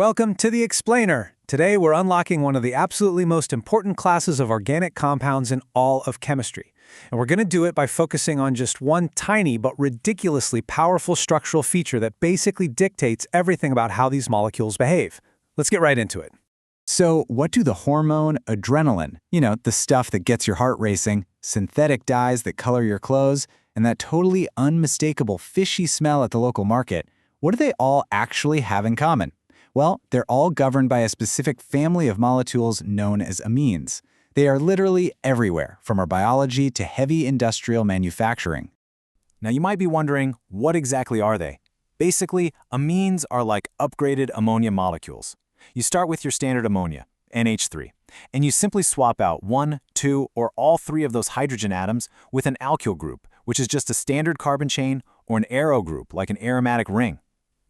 Welcome to the Explainer. Today we're unlocking one of the absolutely most important classes of organic compounds in all of chemistry. And we're going to do it by focusing on just one tiny but ridiculously powerful structural feature that basically dictates everything about how these molecules behave. Let's get right into it. So what do the hormone adrenaline, the stuff that gets your heart racing, synthetic dyes that color your clothes, and that totally unmistakable fishy smell at the local market, what do they all actually have in common? Well, they're all governed by a specific family of molecules known as amines. They are literally everywhere, from our biology to heavy industrial manufacturing. Now you might be wondering, what exactly are they? Basically, amines are like upgraded ammonia molecules. You start with your standard ammonia, NH3, and you simply swap out one, two, or all three of those hydrogen atoms with an alkyl group, which is just a standard carbon chain, or an aryl group, like an aromatic ring.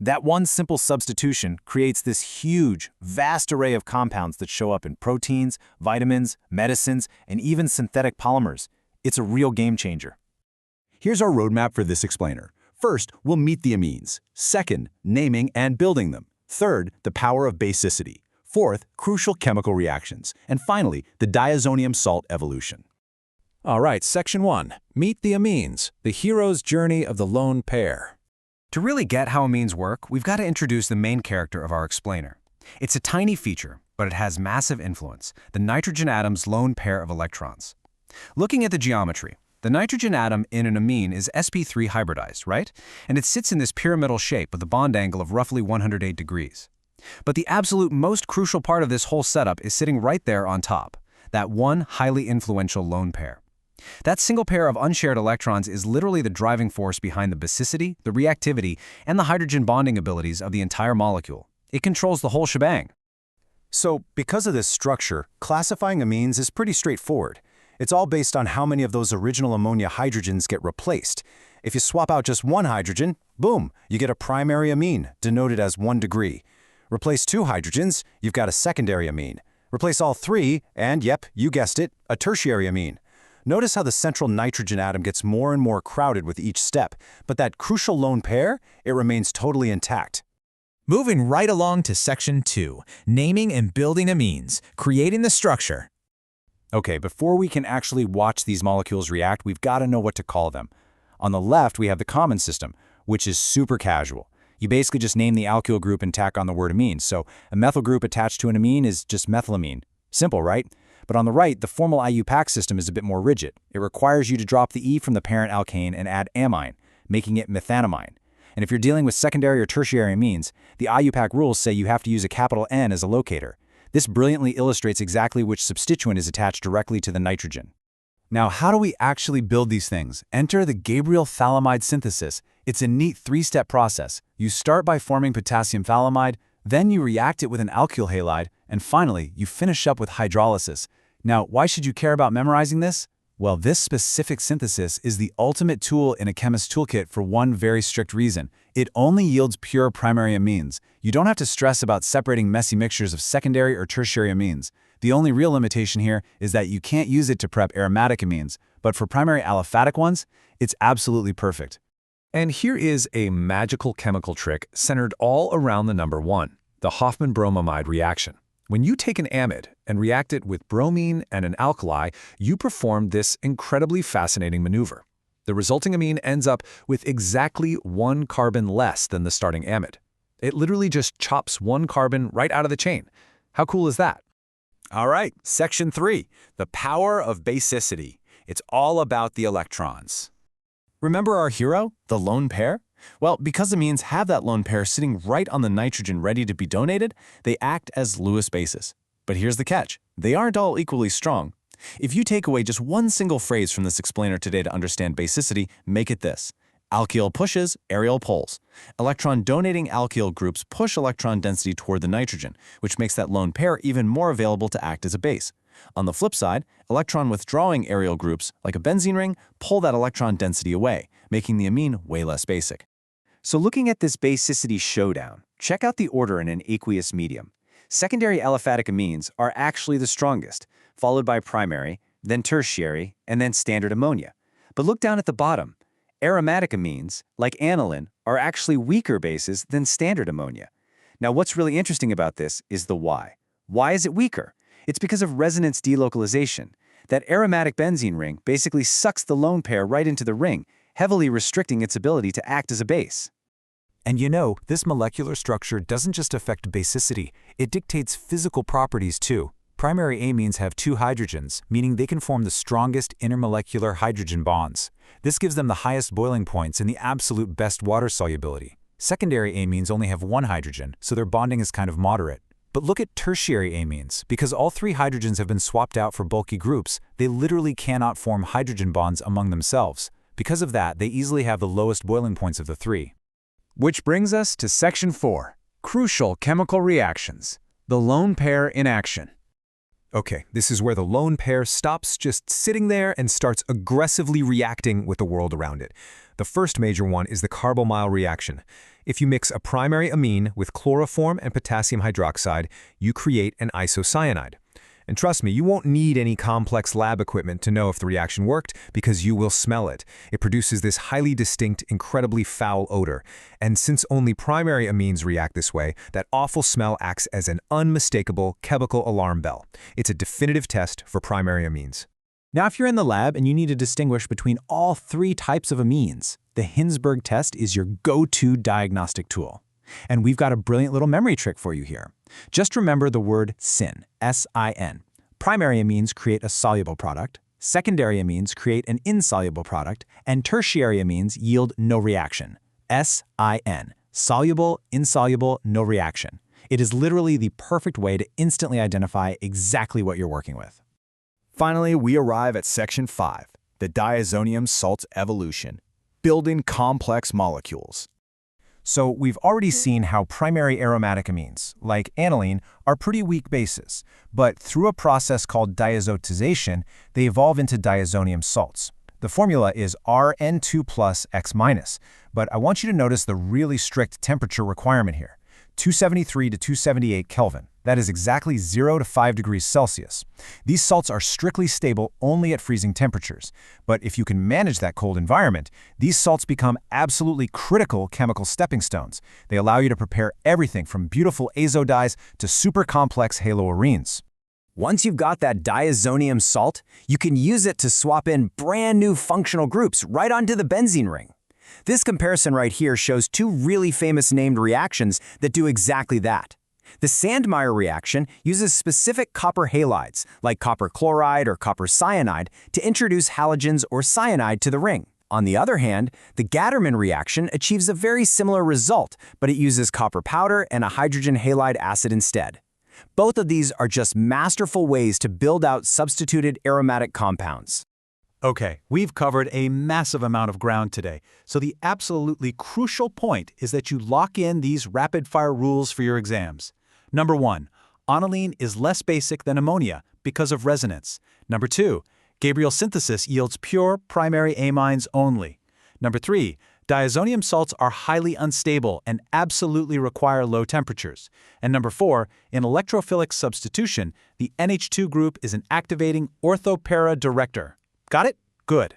That one simple substitution creates this huge, vast array of compounds that show up in proteins, vitamins, medicines, and even synthetic polymers. It's a real game changer. Here's our roadmap for this explainer. First, we'll meet the amines. Second, naming and building them. Third, the power of basicity. Fourth, crucial chemical reactions. And finally, the diazonium salt evolution. All right, Section 1. Meet the amines, the hero's journey of the lone pair. To really get how amines work, we've got to introduce the main character of our explainer. It's a tiny feature, but it has massive influence, the nitrogen atom's lone pair of electrons. Looking at the geometry, the nitrogen atom in an amine is sp3 hybridized, right? And it sits in this pyramidal shape with a bond angle of roughly 108 degrees. But the absolute most crucial part of this whole setup is sitting right there on top, that one highly influential lone pair. That single pair of unshared electrons is literally the driving force behind the basicity, the reactivity, and the hydrogen bonding abilities of the entire molecule. It controls the whole shebang. So, because of this structure, classifying amines is pretty straightforward. It's all based on how many of those original ammonia hydrogens get replaced. If you swap out just one hydrogen, boom, you get a primary amine, denoted as 1 degree. Replace 2 hydrogens, you've got a secondary amine. Replace all 3, and yep, you guessed it, a tertiary amine. Notice how the central nitrogen atom gets more and more crowded with each step, but that crucial lone pair, it remains totally intact. Moving right along to Section 2, naming and building amines, creating the structure. Okay, before we can actually watch these molecules react, we've got to know what to call them. On the left, we have the common system, which is super casual. You basically just name the alkyl group and tack on the word amine, so a methyl group attached to an amine is just methylamine. Simple, right? But on the right, the formal IUPAC system is a bit more rigid. It requires you to drop the E from the parent alkane and add amine, making it methanamine. And if you're dealing with secondary or tertiary amines, the IUPAC rules say you have to use a capital N as a locator. This brilliantly illustrates exactly which substituent is attached directly to the nitrogen. Now, how do we actually build these things? Enter the Gabriel phthalimide synthesis. It's a neat 3-step process. You start by forming potassium phthalimide, then you react it with an alkyl halide, and finally, you finish up with hydrolysis. Now, why should you care about memorizing this? Well, this specific synthesis is the ultimate tool in a chemist's toolkit for one very strict reason. It only yields pure primary amines. You don't have to stress about separating messy mixtures of secondary or tertiary amines. The only real limitation here is that you can't use it to prep aromatic amines, but for primary aliphatic ones, it's absolutely perfect. And here is a magical chemical trick centered all around the number 1, the Hoffmann bromamide reaction. When you take an amide and react it with bromine and an alkali, you perform this incredibly fascinating maneuver. The resulting amine ends up with exactly 1 carbon less than the starting amide. It literally just chops 1 carbon right out of the chain. How cool is that? All right, Section 3, the power of basicity. It's all about the electrons. Remember our hero, the lone pair? Well, because amines have that lone pair sitting right on the nitrogen ready to be donated, they act as Lewis bases. But here's the catch. They aren't all equally strong. If you take away just one single phrase from this explainer today to understand basicity, make it this. Alkyl pushes, aryl pulls. Electron-donating alkyl groups push electron density toward the nitrogen, which makes that lone pair even more available to act as a base. On the flip side, electron-withdrawing aryl groups, like a benzene ring, pull that electron density away, making the amine way less basic. So looking at this basicity showdown, check out the order in an aqueous medium. Secondary aliphatic amines are actually the strongest, followed by primary, then tertiary, and then standard ammonia. But look down at the bottom. Aromatic amines, like aniline, are actually weaker bases than standard ammonia. Now, what's really interesting about this is the why. Why is it weaker? It's because of resonance delocalization. That aromatic benzene ring basically sucks the lone pair right into the ring, heavily restricting its ability to act as a base. And you know, this molecular structure doesn't just affect basicity, it dictates physical properties too. Primary amines have two hydrogens, meaning they can form the strongest intermolecular hydrogen bonds. This gives them the highest boiling points and the absolute best water solubility. Secondary amines only have one hydrogen, so their bonding is kind of moderate. But look at tertiary amines. Because all three hydrogens have been swapped out for bulky groups, they literally cannot form hydrogen bonds among themselves. Because of that, they easily have the lowest boiling points of the three. Which brings us to Section 4, Crucial Chemical Reactions, the lone pair in action. Okay, this is where the lone pair stops just sitting there and starts aggressively reacting with the world around it. The first major one is the carbonyl reaction. If you mix a primary amine with chloroform and potassium hydroxide, you create an isocyanide. And trust me, you won't need any complex lab equipment to know if the reaction worked because you will smell it. It produces this highly distinct, incredibly foul odor. And since only primary amines react this way, that awful smell acts as an unmistakable chemical alarm bell. It's a definitive test for primary amines. Now, if you're in the lab and you need to distinguish between all three types of amines, the Hinsberg test is your go-to diagnostic tool. And we've got a brilliant little memory trick for you here. Just remember the word syn, S-I-N. Primary amines create a soluble product, secondary amines create an insoluble product, and tertiary amines yield no reaction. S-I-N. Soluble, insoluble, no reaction. It is literally the perfect way to instantly identify exactly what you're working with. Finally, we arrive at Section 5, the diazonium salts evolution, building complex molecules. So we've already seen how primary aromatic amines, like aniline, are pretty weak bases, but through a process called diazotization, they evolve into diazonium salts. The formula is Rn2 plus X minus, but I want you to notice the really strict temperature requirement here, 273 to 278 Kelvin. That is exactly 0 to 5 degrees Celsius. These salts are strictly stable only at freezing temperatures, but if you can manage that cold environment, these salts become absolutely critical chemical stepping stones. They allow you to prepare everything from beautiful azo dyes to super complex haloarenes. Once you've got that diazonium salt, you can use it to swap in brand new functional groups right onto the benzene ring. This comparison right here shows two really famous named reactions that do exactly that. The Sandmeyer reaction uses specific copper halides, like copper chloride or copper cyanide, to introduce halogens or cyanide to the ring. On the other hand, the Gabriel reaction achieves a very similar result, but it uses copper powder and a hydrogen halide acid instead. Both of these are just masterful ways to build out substituted aromatic compounds. Okay, we've covered a massive amount of ground today, so the absolutely crucial point is that you lock in these rapid-fire rules for your exams. Number 1, aniline is less basic than ammonia because of resonance. Number 2, Gabriel synthesis yields pure primary amines only. Number 3, diazonium salts are highly unstable and absolutely require low temperatures. And number 4, in electrophilic substitution, the NH2 group is an activating orthopara director. Got it? Good.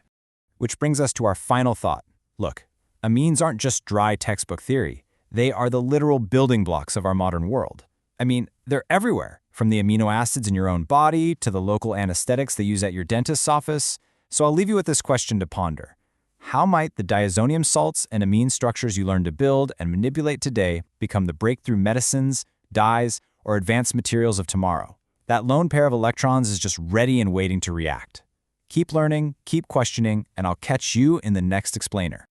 Which brings us to our final thought. Look, amines aren't just dry textbook theory. They are the literal building blocks of our modern world. I mean, they're everywhere, from the amino acids in your own body to the local anesthetics they use at your dentist's office. So I'll leave you with this question to ponder. How might the diazonium salts and amine structures you learned to build and manipulate today become the breakthrough medicines, dyes, or advanced materials of tomorrow? That lone pair of electrons is just ready and waiting to react. Keep learning, keep questioning, and I'll catch you in the next explainer.